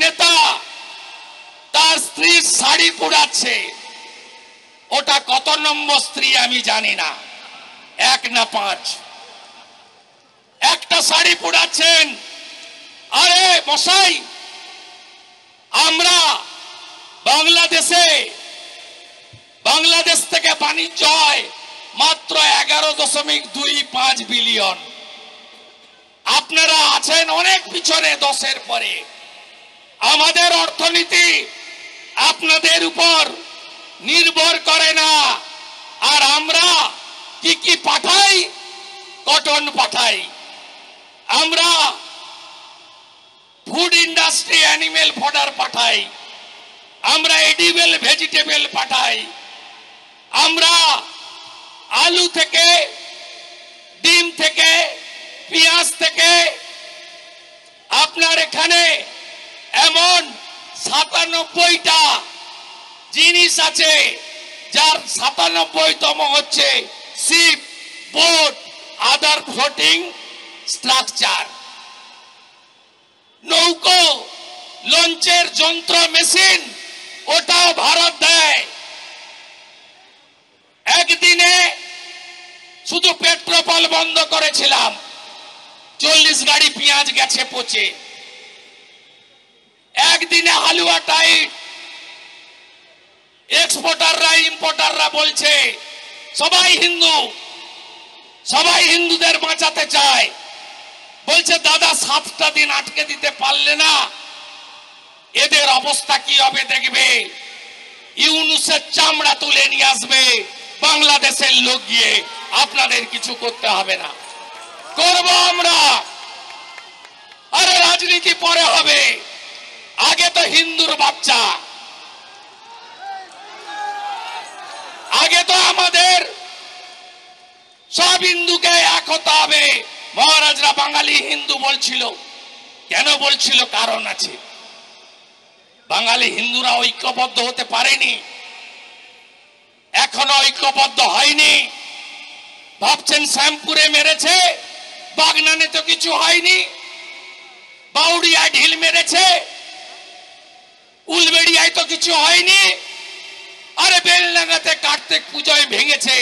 নেতা তার স্ত্রীর শাড়ি পুড়াচ্ছে, ওটা কত নম্বর স্ত্রী আমি জানি না, 1 না 5, একটা শাড়ি পুড়াচ্ছেন। আরে মশাই, আমরা বাংলাদেশ থেকে বাণিজ্য হয় মাত্র 11.25 বিলিয়ন। আপনারা আছেন অনেক পিছনে, 10-এর পরে। আমাদের অর্থনীতি আপনাদের উপর নির্ভর করে না। আর আমরা কি পাঠাই? কটন পাঠাই, আমরা ফুড ইন্ডাস্ট্রি অ্যানিমেল ফডার পাঠাই, আমরা এডিবল ভেজিটেবল পাঠাই, আমরা আলু থেকে, ডিম থেকে, পেঁয়াজ থেকে। আপনার এখানে এমন 97টা জিনিস আছে, যার 97তম হচ্ছে শিপ, বোট, আদার ফ্লোটিং স্ট্রাকচার। নৌকো, লঞ্চের যন্ত্র, মেশিন, ওটাও ভারত দেয়। একদিনে শুধু পেট্রোল বন্ধ করেছিলাম, 40 গাড়ি পেঁয়াজ গেছে পচে। একদিনে হালুয়া টাইট। এক্সপোর্টাররা ইম্পোর্টাররা বলছে সবাই হিন্দু, সবাই হিন্দুদের বাঁচাতে চায়। বলছে দাদা 7টা দিন আটকে দিতে পারলে না, এদের অবস্থা কি হবে দেখবে। ইউনুসের চামড়া তুলে নিয়ে আসবে বাংলাদেশের লোক গিয়ে, আপনাদের কিছু করতে হবে না, করব আমরা। আরে রাজনীতি পরে হবে, আগে তো হিন্দুর বাচ্চা, আগে তো আমাদের সব হিন্দুকে এক হতে হবে। মহারাজরা বাঙালি হিন্দু বলছিল, কেন বলছিল? কারণ আছে। বাঙালি হিন্দুরা ঐক্যবদ্ধ হতে পারেনি, এখনো ঐক্যবদ্ধ হয়নি। ভাবছেন শ্যামপুরে মেরেছে, বাগনানে তো কিছু হয়নি, বাউরিয়ায় ঢিল মেরেছে, উলবেড়িয়ায় তো কিছু হয়নি। আরে বেলডাঙ্গাতে কার্তিক পুজোয় ভেঙেছে,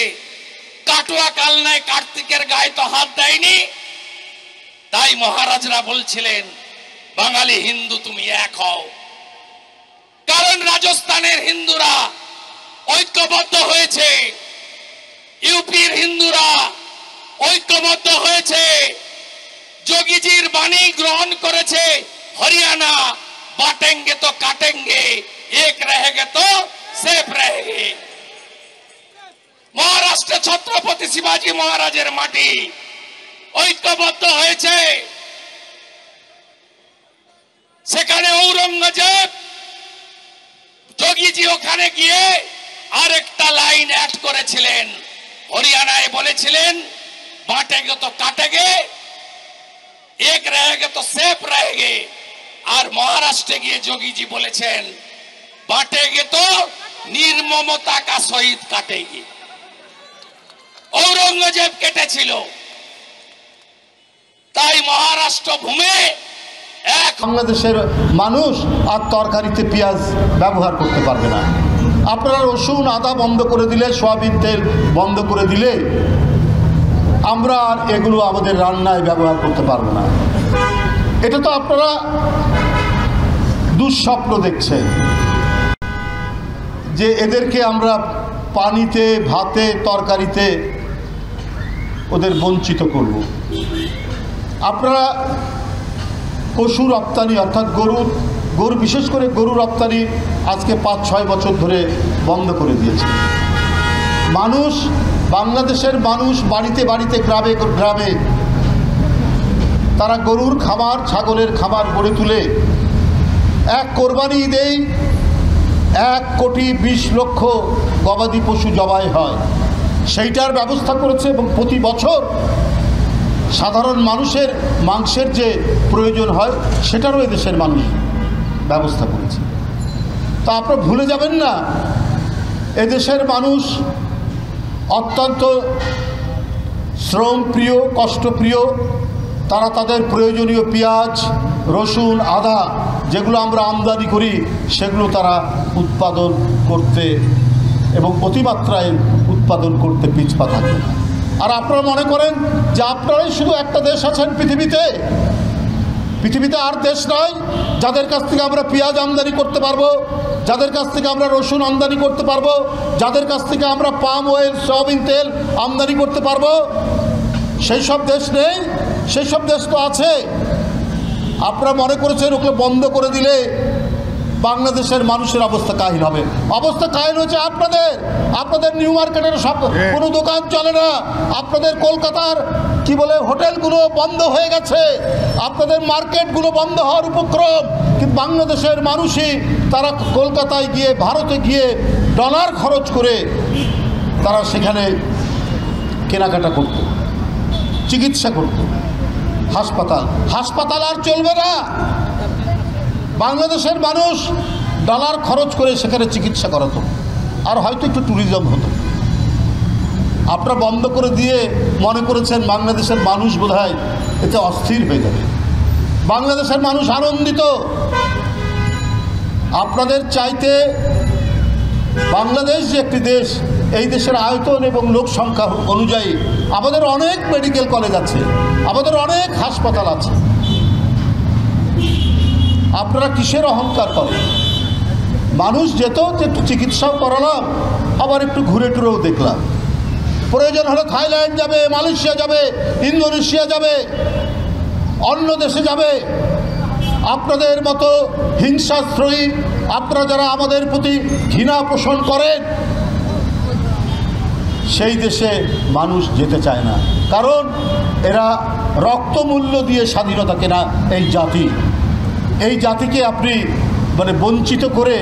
কাটুয়া কালনায় কার্তিকের গায়ে তো হাত দেয়নি। তাই মহারাজরা বলছিলেন বাঙালি হিন্দু তুমি এক হও। কারণ রাজস্থানের হিন্দুরা ঐক্যবদ্ধ হয়েছে, ইউপির হিন্দুরা ঐক্যবদ্ধ হয়েছে, যোগীজির বাণী গ্রহণ করেছে। হরিয়ানা বাটেঙ্গে তো কাটেঙ্গে, এক रहेंगे तो सेफ रहेंगे। মহারাষ্ট্রে ছত্রপতি শিবাজী মহারাজের মাটি ঐক্যবদ্ধ হয়েছে। সেখানে ঔরঙ্গজেব, যোগীজি ওখানে গিয়ে আরেকটা লাইন অ্যাড করেছিলেন। হরিয়ানায় বলেছিলেন বাটেঙ্গে তো কাটেঙ্গে, এক रहेंगे तो सेफ रहेंगे। আর মহারাষ্ট্রে গিয়ে যোগীজি বলেছেন বাটেঙ্গে তো নির্মমতা কা শহীদ কাটেঙ্গে। ঔরঙ্গজেব কেটেছিল। তাই মহারাষ্ট্র ভূমে বাংলাদেশের মানুষ আর তরকারিতে পেঁয়াজ ব্যবহার করতে পারবে না। আপনারা রসুন আদা বন্ধ করে দিলে, সয়াবিন তেল বন্ধ করে দিলে আমরা আর এগুলো আমাদের রান্নায় ব্যবহার করতে পারবো না। এটা তো আপনারা দুঃস্বপ্ন দেখছেন যে এদেরকে আমরা পানিতে, ভাতে, তরকারিতে ওদের বঞ্চিত করব। আপনারা পশু রপ্তানি অর্থাৎ গরু বিশেষ করে গরু রপ্তানি আজকে 5-6 বছর ধরে বন্ধ করে দিয়েছে। বাংলাদেশের মানুষ বাড়িতে বাড়িতে, গ্রামে গ্রামে তারা গরুর খামার, ছাগলের খামার গড়ে তুলে এক কোরবানি ঈদেই 1,20,00,000 গবাদি পশু জবাই হয়, সেইটার ব্যবস্থা করেছে। এবং প্রতি বছর সাধারণ মানুষের মাংসের যে প্রয়োজন হয় সেটারও এদেশের মানুষ ব্যবস্থা করেছে। তা আপনারা ভুলে যাবেন না, এদেশের মানুষ অত্যন্ত শ্রমপ্রিয়, কষ্টপ্রিয়। তারা তাদের প্রয়োজনীয় পেঁয়াজ, রসুন, আদা যেগুলো আমরা আমদানি করি সেগুলো তারা উৎপাদন করতে এবং অতিমাত্রায় উৎপাদন করতে পিছপা থাকে না। আর আপনারা মনে করেন যে আপনারাই শুধু একটা দেশ আছেন পৃথিবীতে আর দেশ নয় যাদের কাছ থেকে আমরা পেঁয়াজ আমদানি করতে পারবো, যাদের কাছ থেকে আমরা রসুন আমদানি করতে পারবো, যাদের কাছ থেকে আমরা পাম অয়েল, সয়াবিন তেল আমদানি করতে পারবো। সেই সব দেশ নেই? সেই সব দেশ তো আছে। আপনারা মনে করেছেন ওগুলো বন্ধ করে দিলে বাংলাদেশের মানুষের অবস্থা কাহিল হবে। অবস্থা কাহিল হচ্ছে আপনাদের নিউ মার্কেটের সব কোনো দোকান চলে না, আপনাদের কলকাতার কি বলে হোটেলগুলো বন্ধ হয়ে গেছে, আপনাদের মার্কেটগুলো বন্ধ হওয়ার উপক্রম। কিন্তু বাংলাদেশের মানুষই তারা কলকাতায় গিয়ে, ভারতে গিয়ে ডলার খরচ করে তারা সেখানে কেনাকাটা করত, চিকিৎসা করত। হাসপাতাল আর চলবে না। বাংলাদেশের মানুষ ডলার খরচ করে সেখানে চিকিৎসা করাতো, আর হয়তো একটু ট্যুরিজম হতো। আপনারা বন্ধ করে দিয়ে মনে করেছেন বাংলাদেশের মানুষ বোধহয় এতে অস্থির হয়ে যাবে। বাংলাদেশের মানুষ আনন্দিত। আপনাদের চাইতে বাংলাদেশ যে একটি দেশ, এই দেশের আয়তন এবং লোক সংখ্যা অনুযায়ী আমাদের অনেক মেডিকেল কলেজ আছে, আমাদের অনেক হাসপাতাল আছে। আপনারা কিসের অহংকার করেন? মানুষ যেত, একটু চিকিৎসাও করালাম, আবার একটু ঘুরে টুরেও দেখলাম। প্রয়োজন হলে থাইল্যান্ড যাবে, মালয়েশিয়া যাবে, ইন্দোনেশিয়া যাবে, অন্য দেশে যাবে। আপনাদের মতো হিংসাশ্রয়ী, আপনারা যারা আমাদের প্রতি ঘৃণা পোষণ করেন, সেই দেশে মানুষ যেতে চায় না। কারণ এরা রক্তমূল্য দিয়ে স্বাধীনতা কেনা এই জাতিকে আপনি বঞ্চিত করে,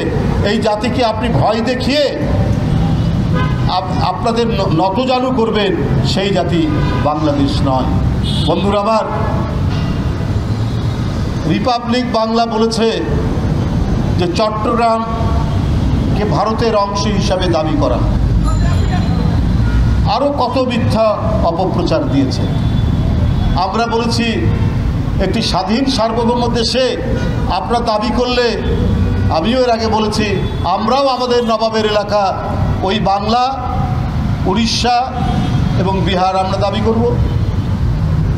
এই জাতিকে আপনি ভয় দেখিয়ে আপনাদের নতজানু করবেন, সেই জাতি বাংলাদেশ নয়। বন্ধুরা আমার, রিপাবলিক বাংলা বলেছে যে চট্টগ্রামকে ভারতের অংশ হিসাবে দাবি করা। আরও কত মিথ্যা অপপ্রচার দিয়েছে। আমরা বলেছি একটি স্বাধীন সার্বভৌম দেশে আপনারা দাবি করলে, আমিও এর আগে বলেছি, আমরাও আমাদের নবাবের এলাকা ওই বাংলা, উড়িষ্যা এবং বিহার আমরা দাবি করব।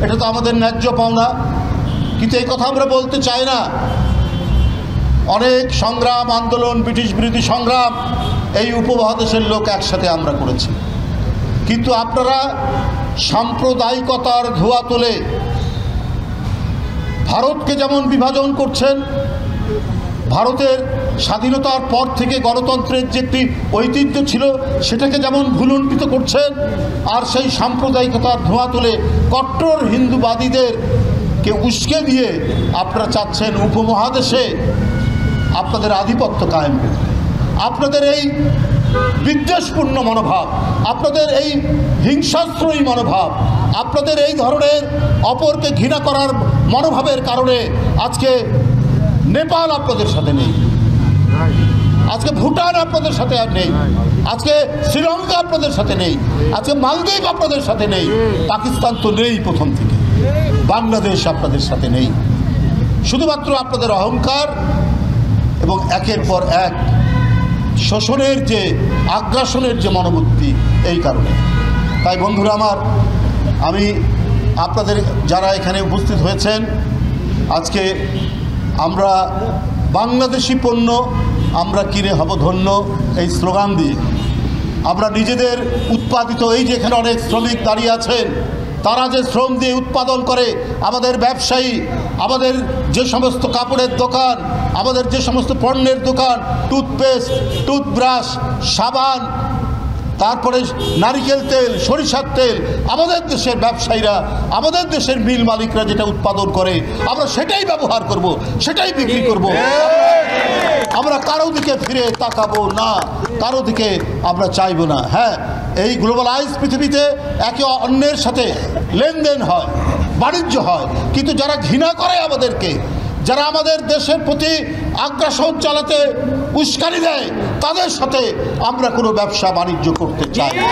এটা তো আমাদের ন্যায্য পাওনা। কিন্তু এই কথা আমরা বলতে চাই না। অনেক সংগ্রাম, আন্দোলন, ব্রিটিশ বিরোধী সংগ্রাম এই উপমহাদেশের লোক একসাথে আমরা করেছি। কিন্তু আপনারা সাম্প্রদায়িকতার ধোঁয়া তুলে ভারতকে যেমন বিভাজন করছেন, ভারতের স্বাধীনতার পর থেকে গণতন্ত্রের যে একটি ঐতিহ্য ছিল সেটাকে যেমন ভুলুণ্ঠিত করছেন, আর সেই সাম্প্রদায়িকতার ধোঁয়া তুলে কট্টর হিন্দুবাদীদেরকে উস্কে দিয়ে আপনারা চাচ্ছেন উপমহাদেশে আপনাদের আধিপত্য কায়েম করতে। আপনাদের এই বিদ্বেষপূর্ণ মনোভাব, আপনাদের এই হিংসাশ্রয়ী মনোভাব, আপনাদের এই ধরনের অপরকে ঘৃণা করার মনোভাবের কারণে আজকে নেপাল আপনাদের সাথে নেই, আজকে ভুটান আপনাদের সাথে আর নেই, আজকে শ্রীলঙ্কা আপনাদের সাথে নেই, আজকে মালদ্বীপ আপনাদের সাথে নেই, পাকিস্তান তো নেই প্রথম থেকে, বাংলাদেশ আপনাদের সাথে নেই। শুধুমাত্র আপনাদের অহংকার এবং একের পর এক শোষণের যে আগ্রাসনের যে মনোবৃত্তি, এই কারণে। তাই বন্ধুরা আমার, আমি আপনাদের যারা এখানে উপস্থিত হয়েছেন, আজকে আমরা বাংলাদেশি পণ্য আমরা কিনে হব ধন্য, এই স্লোগান দিয়ে আমরা নিজেদের উৎপাদিত, এই যে এখানে অনেক শ্রমিক দাঁড়িয়ে আছেন, তারা যে শ্রম দিয়ে উৎপাদন করে, আমাদের ব্যবসায়ী, আমাদের যে সমস্ত কাপড়ের দোকান, আমাদের যে সমস্ত পণ্যের দোকান, টুথপেস্ট, টুথব্রাশ, সাবান, তারপরে নারিকেল তেল, সরিষার তেল, আমাদের দেশের ব্যবসায়ীরা, আমাদের দেশের মিল মালিকরা যেটা উৎপাদন করে আমরা সেটাই ব্যবহার করব, সেটাই বিক্রি করব। আমরা কারো দিকে ফিরে তাকাবো না, কারো দিকে আমরা চাইবো না। হ্যাঁ, এই গ্লোবালাইজ পৃথিবীতে একে অন্যের সাথে লেনদেন হয়, বাণিজ্য হয়, কিন্তু যারা ঘৃণা করে আমাদেরকে, যারা আমাদের দেশের প্রতি আগ্রাসন চালাতে উস্কানি দেয়, তাদের সাথে আমরা কোনো ব্যবসা বাণিজ্য করতে চাই না।